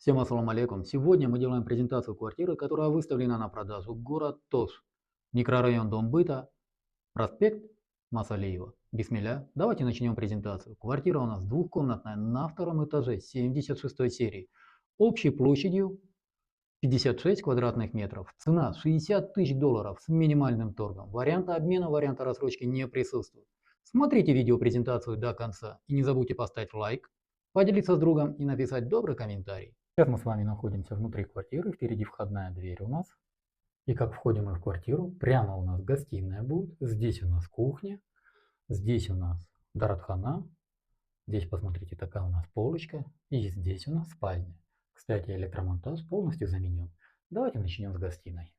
Всем ассаламу алейкум. Сегодня мы делаем презентацию квартиры, которая выставлена на продажу. Город Тош, микрорайон Дом быта, проспект Масалиева. Бисмилля. Давайте начнем презентацию. Квартира у нас двухкомнатная на втором этаже 76 серии. Общей площадью 56 квадратных метров. Цена 60 тысяч долларов с минимальным торгом. Варианта обмена, варианта рассрочки не присутствует. Смотрите видеопрезентацию до конца и не забудьте поставить лайк, поделиться с другом и написать добрый комментарий. Сейчас мы с вами находимся внутри квартиры, впереди входная дверь у нас. И как входим мы в квартиру, прямо у нас гостиная будет, здесь у нас кухня, здесь у нас даратхана, здесь посмотрите такая у нас полочка, и здесь у нас спальня. Кстати, электромонтаж полностью заменен. Давайте начнем с гостиной.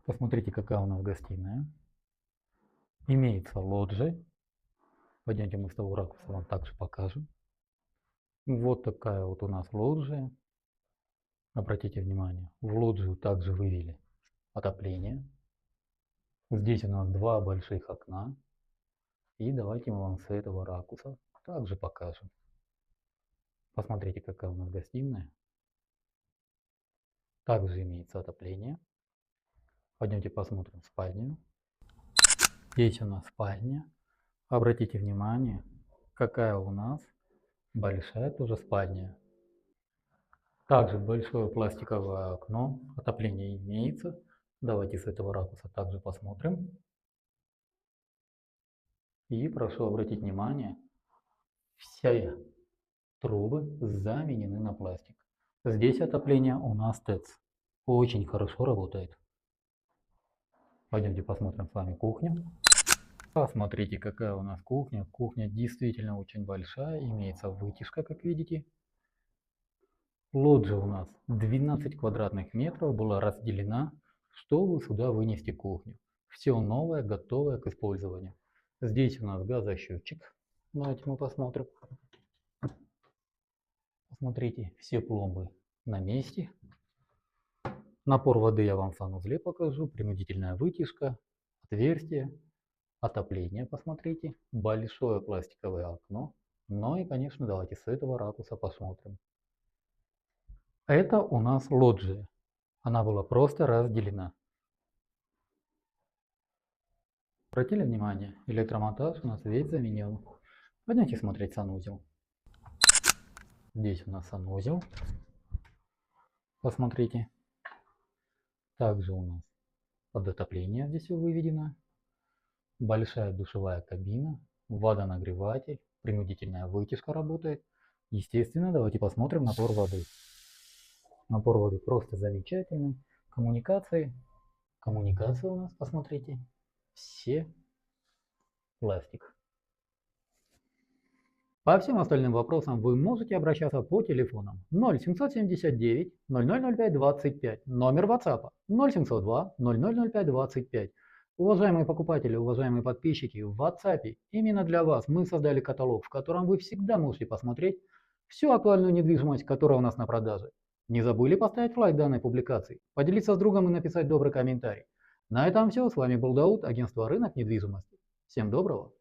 Посмотрите, какая у нас гостиная. Имеется лоджия. Пойдемте мы с того ракурса вам также покажем. Вот такая вот у нас лоджия. Обратите внимание, в лоджию также вывели отопление. Здесь у нас два больших окна. И давайте мы вам с этого ракурса также покажем. Посмотрите, какая у нас гостиная. Также имеется отопление. Пойдемте посмотрим спальню. Здесь у нас спальня. Обратите внимание, какая у нас большая тоже спальня. Также большое пластиковое окно. Отопление имеется. Давайте с этого ракурса также посмотрим. И прошу обратить внимание, все трубы заменены на пластик. Здесь отопление у нас ТЭЦ. Очень хорошо работает. Пойдемте посмотрим с вами кухню. Посмотрите, какая у нас кухня. Кухня действительно очень большая. Имеется вытяжка, как видите. Лоджия у нас 12 квадратных метров была разделена, чтобы сюда вынести кухню. Все новое, готовое к использованию. Здесь у нас газосчетчик. Давайте мы посмотрим. Посмотрите, все пломбы на месте. Напор воды я вам в санузле покажу. Принудительная вытяжка, отверстие, отопление, посмотрите. Большое пластиковое окно. Ну и, конечно, давайте с этого ракурса посмотрим. Это у нас лоджия. Она была просто разделена. Обратили внимание, электромонтаж у нас весь заменен. Пойдемте смотреть санузел. Здесь у нас санузел. Посмотрите. Также у нас под отопление здесь выведено. Большая душевая кабина, водонагреватель, принудительная вытяжка работает. Естественно, давайте посмотрим напор воды. Напор воды просто замечательный. Коммуникации. Коммуникации у нас, посмотрите, все пластик. По всем остальным вопросам вы можете обращаться по телефонам 0779 0005 25, номер WhatsApp 0702 0005 25. Уважаемые покупатели, уважаемые подписчики, в WhatsApp именно для вас мы создали каталог, в котором вы всегда можете посмотреть всю актуальную недвижимость, которая у нас на продаже. Не забыли поставить лайк данной публикации, поделиться с другом и написать добрый комментарий. На этом все. С вами был Дауд, агентство «Рынок недвижимости». Всем доброго!